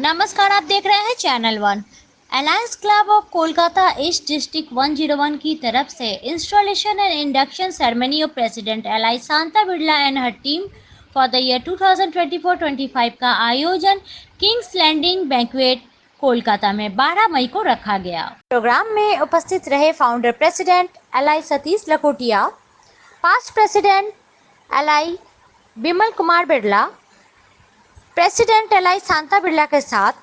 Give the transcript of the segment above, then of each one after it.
नमस्कार, आप देख रहे हैं channel one. Alliance club of Kolkata east district 101 की तरफ से installation and induction ceremony of president ally Shanta Birla and her team for the year 2024-25 का आयोजन किंग्स लैंडिंग बैंक्वेट कोलकाता में 12 मई को रखा गया। प्रोग्राम में उपस्थित रहे founder president ally Satish Lakhotia, past president ally Bimal Kumar Birla, president ally Shanta Birla के साथ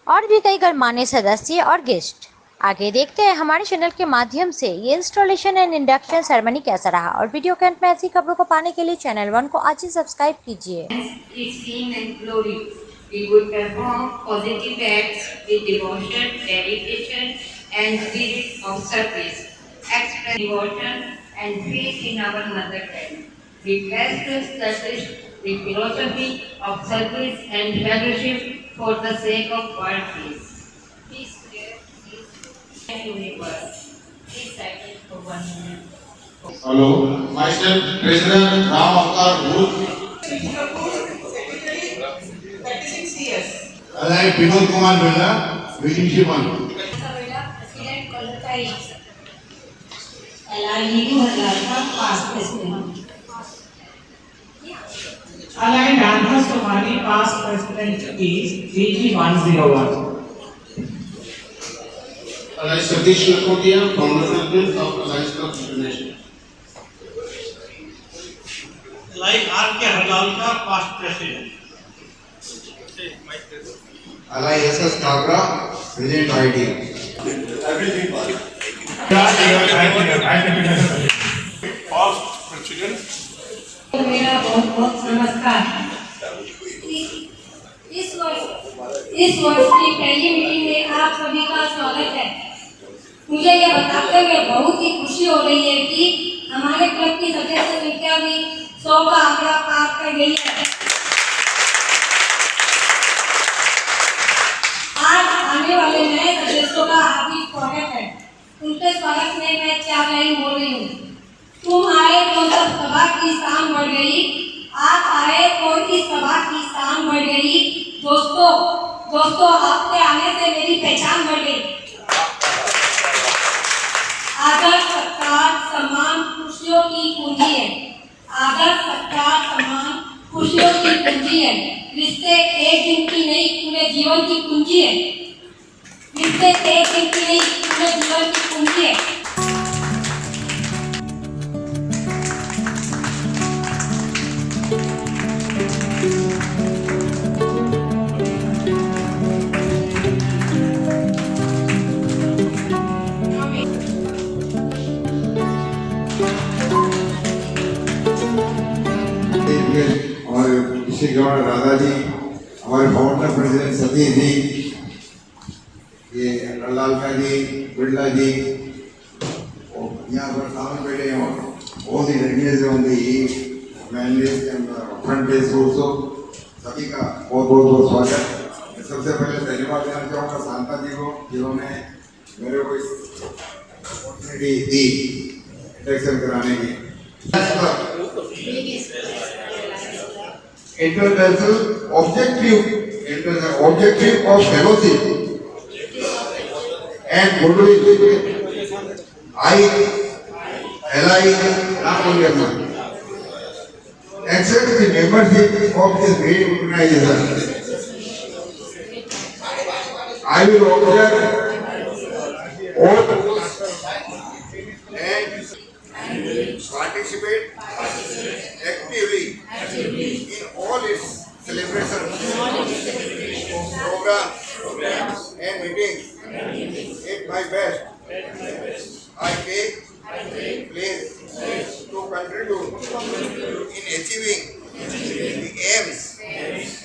और भी कई गणमान्य सदस्य और गेस्ट। आगे देखते हैं हमारे चैनल के माध्यम से ये इंस्टॉलेशन एंड इंडक्शन सेरेमनी कैसा रहा, और वीडियो के अंत में ऐसी खबरों को पाने के लिए चैनल वन को आज ही सब्सक्राइब कीजिए। We would perform positive acts with devotion, dedication, and spirit of service, express devotion and faith in our mother tongue. We pledge to establish the philosophy of service and fellowship for the sake of world peace. Peace, peace, and universe. Please silence for 1 minute. Hello, myself President Ram Avatar Bhuj. Allied Bimal Kumar Birla, Leadership 1. President Kolkata East. Allied Neeru Harlalka, past president. Allied Radha Somani, past president is DG 101. Allied Satish Lakhotia, founder president of Allied Club International. Allied R.K. Harlalka, past president. Allied SS Kagra, President ID. Everything was. Past president. मेरा बहुत बहुत नमस्कार। इस वर्ष की पहली meeting में आप सभी का स्वागत है। मुझे यह बताते हुए बहुत ही खुशी हो रही है कि हमारे क्लब की सदस्य संख्या भी 100 का आंकड़ा पार कर गई है। आज आने वाले नए सदस्यों का हार्दिक स्वागत है। उनके स्वागत में मैं 4 लाइन बोल रही हूँ। तुम आए तो सब सभा की शान बढ़ गई, आप आए तो इस सभा की शान बढ़ गई। दोस्तों आपके आने से मेरी पहचान बढ़ गई। आदर सत्कार सम्मान खुशियों की कुंजी है। आदर सत्कार सम्मान खुशियों की कुंजी है। रिश्ते एक दिन की नहीं पूरे जीवन की कुंजी है। रिश्ते एक दिन की नहीं पूरे जीवन की कुंजी है। और श्री गौर राधा जी, हमारे फाउंडर प्रेसिडेंट सतीश जी, ये लालका जी, बिरला जी, यहाँ पर सामने बैठे हैं all the ladies on the main list and front desk also, सभी का बहुत बहुत स्वागत। सबसे पहले धन्यवाद देना चाहूँगा शांता जी को, जिन्होंने मेरे को इस अपॉर्चुनिटी दी इंडक्शन कराने की। International objective of fellowship and goodwill. I, Allied Ram accept the membership of this great organization. I will observe all rules and participate actively in all its celebrations, programs and meetings. At my best, I take place to contribute in achieving the aims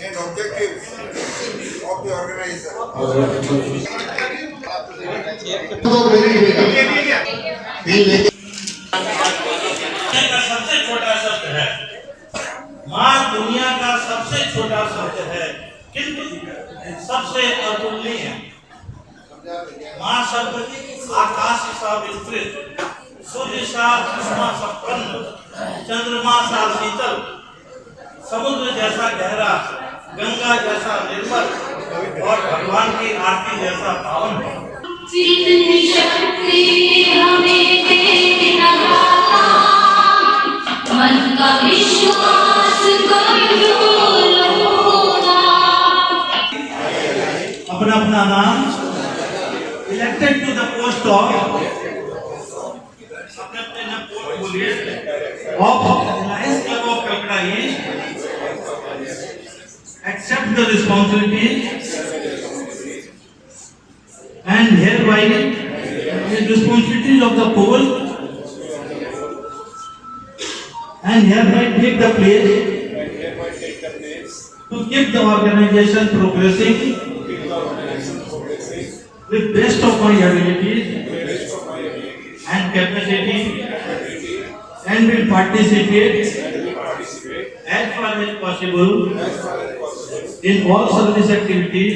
and objectives of the organization. का सबसे छोटा शब्द है, माँ दुनिया का सबसे छोटा शब्द है, किंतु सबसे अतुलनीय। माँ शब्द आकाश सा विस्तृत, सूर्य सा उष्मा संपन्न, चंद्रमा सा शीतल, समुद्र जैसा गहरा, गंगा जैसा निर्मल, और भगवान की आरती जैसा पावन है। जितनी शक्ति हमें देना मन का विश्वास कंट्रोल होगा। अपना अपना नाम elected to the post of अपने नाम पोस्ट बोलिए of Alliance Club of Calcutta East accept the responsibilities and hereby the responsibilities of the post and hereby take the place to keep the organization progressing with best of my abilities and capacity and will participate as far as possible in all service activities,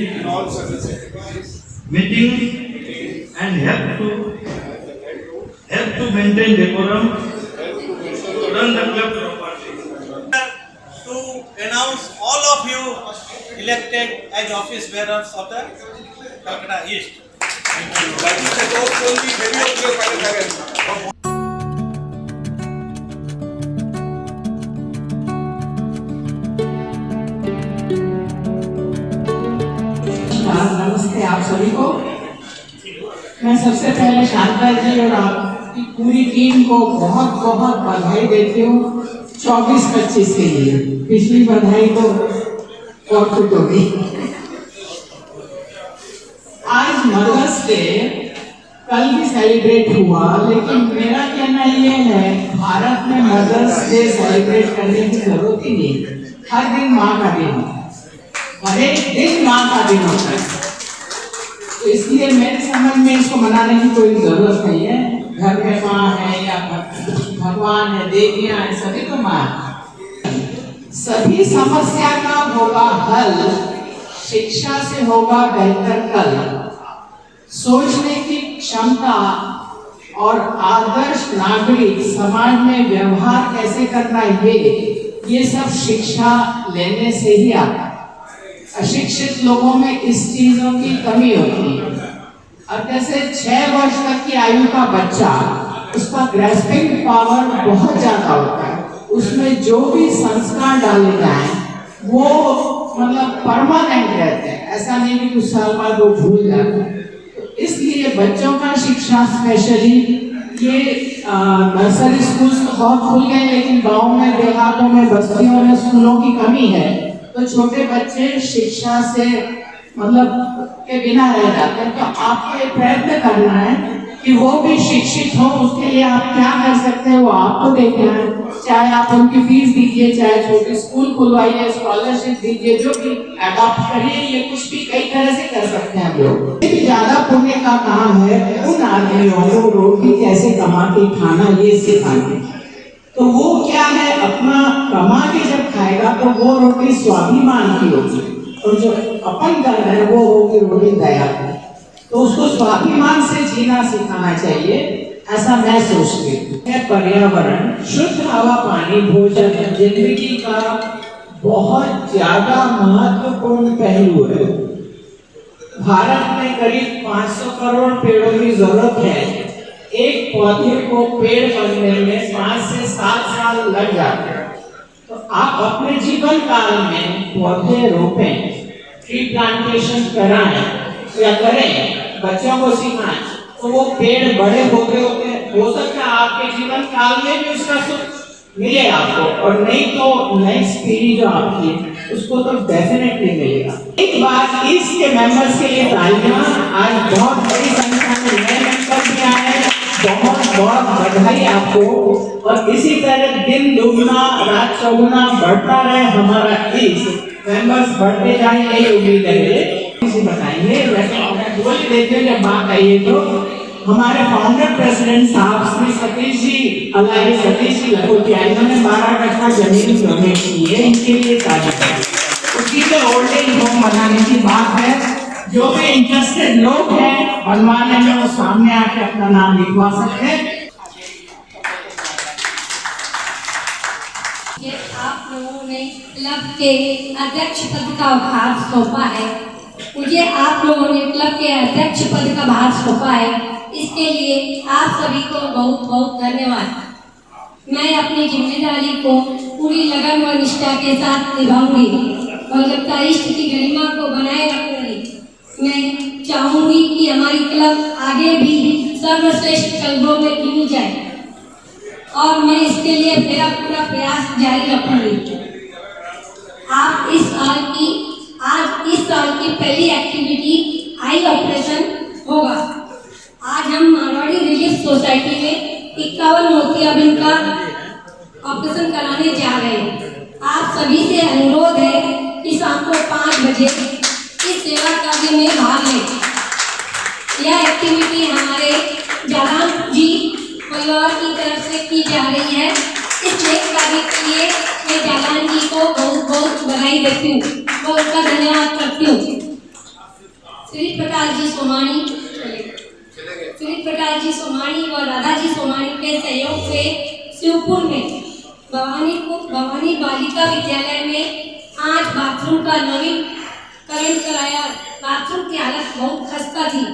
meetings, and help to maintain decorum, run the club properly. To announce all of you elected as office bearers of the Calcutta East. नमस्ते आप सभी को। मैं सबसे पहले शांता जी और आपकी पूरी टीम को बहुत बहुत बधाई देती हूँ 24-25 के लिए। पिछली बधाई तो फॉरफिट हो गई। आज मदर्स डे कल भी सेलिब्रेट हुआ, लेकिन मेरा कहना ये है भारत में मदर्स डे सेलिब्रेट करने की जरूरत ही नहीं। हर दिन माँ का दिन होता है, हर एक दिन माँ का दिन होता है। तो इसलिए मेरे समझ में इसको मनाने की कोई जरूरत नहीं है। घर में माँ है या भगवान है, देवियाँ है, सभी तो माँ है। सभी समस्या का होगा हल, शिक्षा से होगा बेहतर कल। सोचने की क्षमता और आदर्श नागरिक समाज में व्यवहार कैसे करना ये सब शिक्षा लेने से ही आता है। अशिक्षित लोगों में इस चीजों की कमी होती है। अब जैसे 6 वर्ष तक की आयु का बच्चा, उसका ग्रेस्पिंग पावर बहुत ज्यादा होता है। उसमें जो भी संस्कार डाले जाएं वो मतलब परमानेंट रहते हैं, ऐसा नहीं कि कुछ साल बाद वो भूल जाते हैं। तो इसलिए बच्चों का शिक्षा स्पेशली ये नर्सरी स्कूल तो बहुत खुल गए, लेकिन गाँव में, देहातों में, बस्तियों में स्कूलों की कमी है। तो छोटे बच्चे शिक्षा से मतलब के बिना रह जाते हैं। तो आपको ये प्रयत्न करना है कि वो भी शिक्षित हो। उसके लिए आप क्या कर सकते हैं वो आपको देखना है। चाहे आप उनकी फीस दीजिए, चाहे छोटे स्कूल खुलवाइए, स्कॉलरशिप दीजिए, जो भी अडॉप्ट करिए, ये कुछ भी कई तरह से कर सकते हैं हम लोग। ये भी ज्यादा पुण्य का काम है उन आदमियों को रोटी कैसे कमा के खाना ये सिखाना। तो वो क्या है, अपना कमा के जब खाएगा तो वो रोटी स्वाभिमान की होगी, और जो अपन कर रहे हैं वो होगी रोटी दया की। तो उसको स्वाभिमान से जीना सिखाना चाहिए, ऐसा मैं सोचती हूँ। पर्यावरण, शुद्ध हवा, पानी, भोजन जिंदगी का बहुत ज्यादा महत्वपूर्ण पहलू है। भारत में करीब 500 करोड़ पेड़ों की जरूरत है। एक पौधे को पेड़ बनने में 5 से 7 साल लग जाते हैं। तो आप अपने जीवन काल में पौधे रोपें, ट्री प्लांटेशन कराएं या करें, बच्चों को सिखाएं, तो वो पेड़ बड़े होते हो सकता है आपके जीवन काल में भी उसका सुख मिले आपको, और नहीं तो नेक्स्ट पीढ़ी जो आपकी उसको तो डेफिनेटली मिलेगा। एक बार इसके मेंबर्स के लिए तालियां। आज बहुत बड़ी संख्या में नए मेंबर भी आए, बहुत बहुत बधाई आपको। और इसी तरह दिन दुगना रात चौगुना बढ़ता रहे हमारा इस मेंबर्स बढ़ते जाए, यही उम्मीद है। किसी बताएंगे वैसे मैं बोल देते हैं जब बात आई है तो हमारे फाउंडर प्रेसिडेंट साहब श्री सतीश जी अलाई सतीश जी लखोटिया, इन्होंने 12 कट्ठा जमीन डोनेट की है, इनके लिए तारीफ। उसी में ओल्ड एज होम बनाने की बात है। जो भी इंटरेस्टेड लोग हैं बनवाने में, वो सामने आके अपना नाम लिखवा सकते हैं। आप लोगों ने क्लब के अध्यक्ष पद का भार सौंपा है, मुझे आप लोगों ने क्लब के अध्यक्ष पद का भार सौंपा है, इसके लिए आप सभी को बहुत बहुत धन्यवाद। मैं अपनी जिम्मेदारी को पूरी लगन व निष्ठा के साथ निभाऊंगी। कोलकाता ईस्ट की गरिमा को बनाए रखूंगी। मैं चाहूंगी कि हमारी क्लब आगे भी सर्वश्रेष्ठ क्लबों में गिनी जाए और मैं इसके लिए मेरा पूरा प्रयास जारी रखूंगी। आज इस साल की पहली एक्टिविटी आई ऑपरेशन होगा। आज हम मारवाड़ी रिलीफ सोसाइटी में 51 मोतियाबिंद का ऑपरेशन कराने जा रहे हैं। आप सभी से अनुरोध है कि शाम को 5 बजे इस सेवा कार्य में भाग लें। यह एक्टिविटी हमारे जालान जी परिवार की तरफ से की जा रही है। इस नेक कार्य के लिए मैं जालान जी को बहुत बहुत बधाई देती हूँ, बहुत उनका धन्यवाद करती हूँ। श्री प्रकाश जी सोमानी व राधा जी सोमानी के सहयोग से शिवपुर में भवानी बालिका विद्यालय में आज बाथरूम का नवीनीकरण कराया। बाथरूम की हालत बहुत खस्ता थी।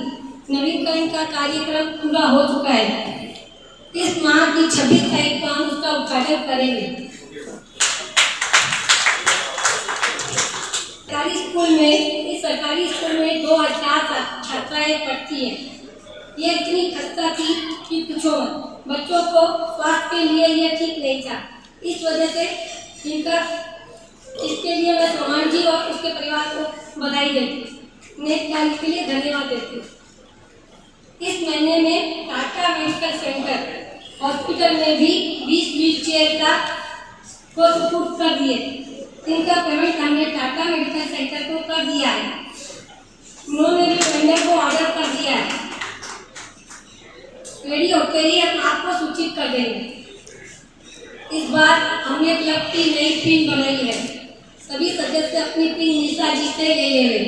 नवीनीकरण का कार्यक्रम पूरा हो चुका है। इस माह की 26 तारीख को हम उसका उद्घाटन करेंगे। सरकारी स्कूल में 2000 छात्राएं पढ़ती हैं। ये इतनी खस्ता थी कि पूछो मत। बच्चों को स्वास्थ्य के लिए ये ठीक नहीं था। इस वजह से इसके लिए मैं सोमान जी और उसके परिवार को बधाई देती हूँ। नेक कार्य के लिए धन्यवाद देती हूँ। इस महीने में टाटा मेडिकल सेंटर हॉस्पिटल में भी 20 व्हील चेयर को सपोर्ट कर दिए। इनका पेमेंट हमने टाटा मेडिकल सेंटर को कर दिया है। उन्होंने भी वेंडर को ऑर्डर कर दिया है। रेडी होते ही हम आपको सूचित कर देंगे। इस बार हमने क्लब की नई पिन बनाई है। सभी सदस्य अपनी पिन निशा जी से ले लेंगे।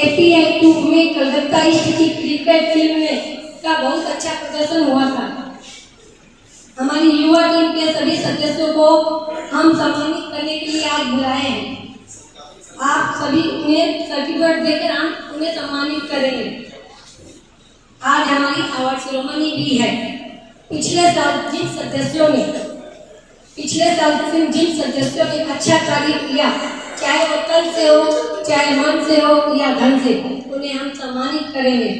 APL 2 में कलकत्ता ईस्ट की क्रिकेट टीम का बहुत अच्छा प्रदर्शन हुआ था। हमारी युवा टीम के सभी सदस्यों को हम सम्मानित करने के लिए आज बुलाए हैं। आप सभी उन्हें सर्टिफिकेट देकर हम उन्हें सम्मानित करेंगे। आज हमारी अवार्ड सेरेमनी भी है। पिछले साल जिन सदस्यों ने अच्छा कार्य किया, चाहे वो तन से हो, चाहे मन से हो या धन से, उन्हें हम सम्मानित करेंगे।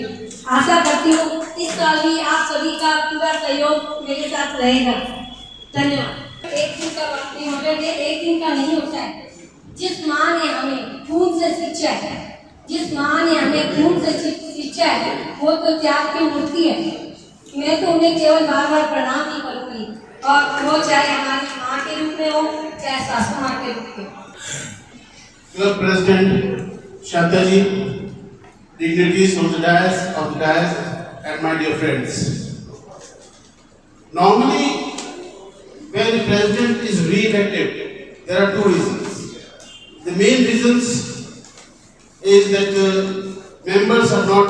आशा करती हूँ इस साल भी आप सभी का पूरा सहयोग मेरे साथ रहेगा। धन्यवाद। एक दिन का बात नहीं होता है, एक दिन का नहीं होता है। जिस माँ ने हमें खून से सिंचा है, वो तो त्याग की मूर्ति है। मैं तो उन्हें केवल बार बार प्रणाम ही करूँगी, और वो चाहे हमारी माँ के रूप में हो, चाहे सासू माँ के रूप में। Club President Shanta ji, dignitaries of the dais, and my dear friends. Normally, when the president is re-elected, there are two reasons. The main reasons is that members are not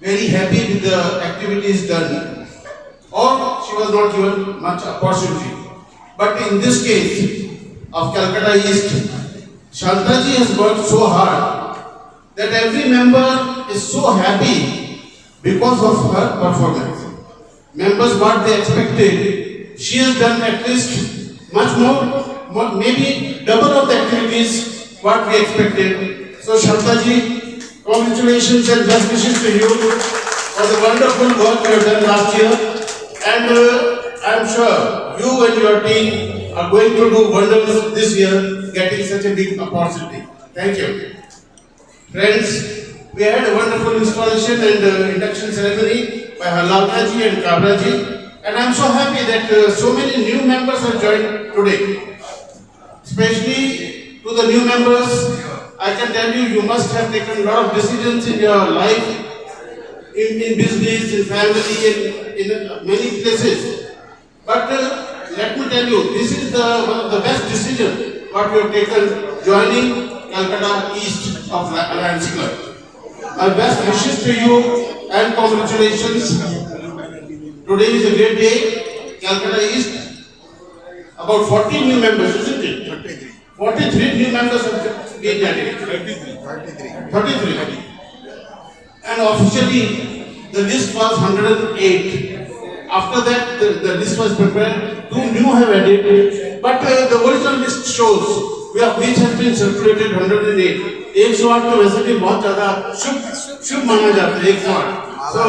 very happy with the activities done, or she was not given much opportunity. But in this case of Calcutta East, Shanta ji has worked so hard that every member is so happy because of her performance. Members what they expected, she has done at least much more, maybe double of the activities what we expected. So Shanta ji, congratulations and best wishes to you for the wonderful work you have done last year, and I am sure you and your team are going to do wonders this year, getting such a big opportunity. Thank you. Friends, we had a wonderful installation and induction ceremony by Halalka ji and Kabra ji, and I am so happy that so many new members have joined today. Especially to the new members, I can tell you, you must have taken a lot of decisions in your life, in business, in family, in many places. But let me tell you, this is one of the best decisions what we have taken, joining Calcutta East of Alliance Club. My best wishes to you and congratulations. Today is a great day. Calcutta East, about 40 new members, isn't it? 43. 43 new members have been added. 33. And officially, the list was 108. After that, the list was prepared. 2 new have added. But the original list shows which has been circulated 108. 108 तो वैसे भी बहुत ज़्यादा शुभ माना जाता है 108. So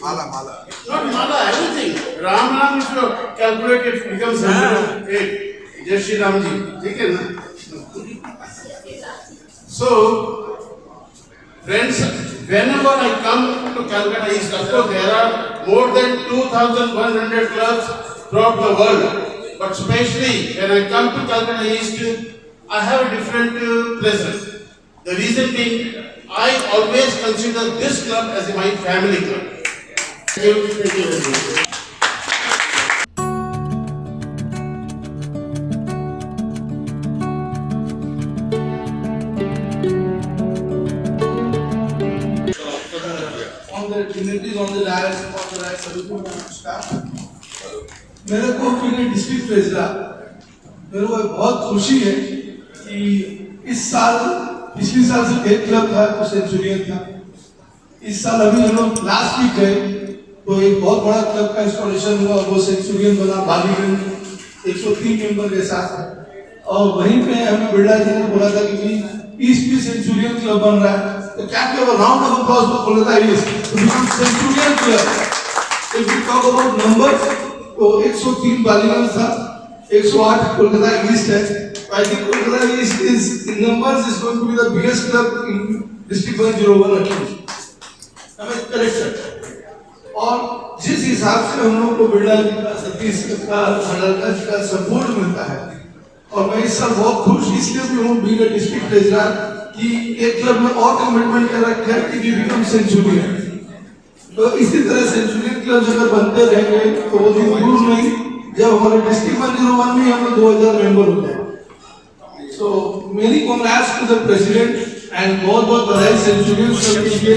not mala, everything. Ram if you calculate it becomes 108. Jai Shri Ram ji, ठीक है ना? So, friends, whenever I come to Calcutta East, of course there are more than 2,100 clubs throughout the world. But especially when I come to Calcutta East, I have a different pleasure. The reason being, I always consider this club as my family club. Thank you very much. On the dignitaries on the dais, सभी को नमस्कार। मेरे को अपने district president, मेरे को बहुत खुशी है कि इस साल पिछले साल से एक क्लब था तो सेंचुरियन था। इस साल अभी हम लोग लास्ट वीक गए तो एक बहुत बड़ा क्लब का इंस्टॉलेशन हुआ, वो सेंचुरियन बना बालीगंज 103 मेंबर के साथ। और वहीं पे हमें बिरला जी ने बोला था कि ईस्ट में सेंचुरियन क्लब बन रहा है, तो क्या round of applause for Kolkata east to become Centurion club. If we talk about numbers, तो 103 बालीगंज था, 108 कोलकाता ईस्ट है। I think Kolkata East is in numbers is going to be the biggest club in District 101 at least. Am I correct sir? और जिस हिसाब से हम लोग को बिरला जी का, सतीश का, हड़लका जी का सपोर्ट मिलता है, और मैं इस साल बहुत खुश इसलिए भी हूँ बीइंग अ डिस्ट्रिक्ट प्रेसिडेंट कि एक क्लब में और कमिटमेंट कर रखा है कि वी बिकम सेंचुरियन। तो इसी तरह सेंचुरियन क्लब अगर बनते रहेंगे तो वो दिन दूर नहीं जब हमारे डिस्ट्रिक्ट 101 में हम लोग 2000 मेंबर हो जाए। So many congrats to the president and बहुत बधाई सेंचुरियन क्लब के लिए।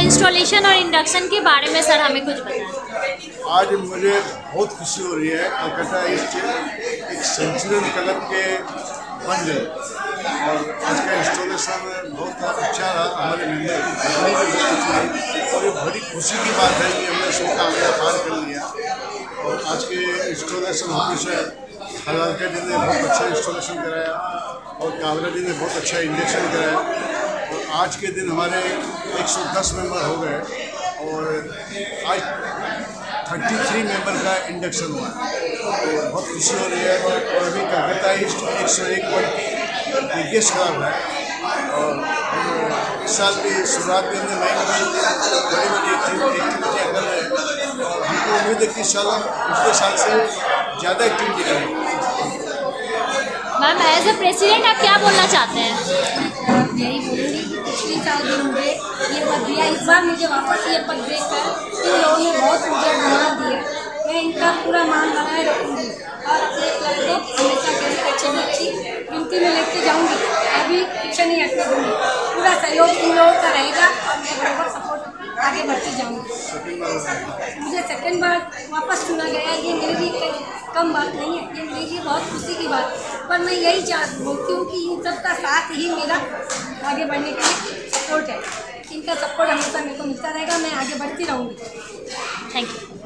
इंस्टॉलेशन और इंडक्शन के बारे में सर हमें कुछ बताएं। आज मुझे बहुत खुशी हो रही है कलकत्ता ईस्ट एक सेंचुरियन क्लब के बन गए और आज का इंस्टॉलेशन बहुत अच्छा रहा। हमारे मेंबर की भी बहुत अच्छी रही और ये बड़ी खुशी की बात है कि हमने शो का आंकड़ा पार कर लिया। और आज के इंस्टॉलेशन होने से हलालका जी ने बहुत अच्छा इंस्टॉलेशन कराया और कावरा जी ने बहुत अच्छा इंडक्शन कराया और आज के दिन हमारे 110 मेंबर हो गए और आज 33 मेंबर का इंडक्शन हुआ है। तो बहुत खुशी हो रही है और अभी कलकत्ता ईस्ट 101 वर्ल्ड की बिगेस्ट क्लब है और हम इस साल भी शुरुआत में हमने बड़ी बड़ी एक्टिविटियाँ कर रहे हैं और हमको उम्मीद है कि इस साल हम पिछले साल से ज़्यादा एक्टिविटी करेंगे। मैम एज अ प्रेसिडेंट आप क्या बोलना चाहते हैं? यही बोलूँगी कि पिछली साल भी मुझे ये पद दिया, इस बार मुझे वापस ये पद देकर इन लोगों ने बहुत मुझे मान दिया। मैं इनका पूरा मान बनाए रखूँगी और अपने क्लब को हमेशा के लिए अच्छे से अच्छी गिनती में लेके जाऊँगी। अभी पीछे नहीं हटने दूँगी, पूरा सहयोग इन लोगों का रहेगा और मैं बराबर सपोर्ट आगे बढ़ती जाऊँगी। मुझे सेकंड बार वापस चुना गया, ये मेरे लिए कम बात नहीं है, ये मेरे लिए बहुत खुशी की बात है। पर मैं यही बोलती हूँ कि इन सब का साथ ही मेरा आगे बढ़ने के लिए सपोर्ट है। इनका सपोर्ट हमेशा मेरे को मिलता रहेगा, मैं आगे बढ़ती रहूँगी। Thank you.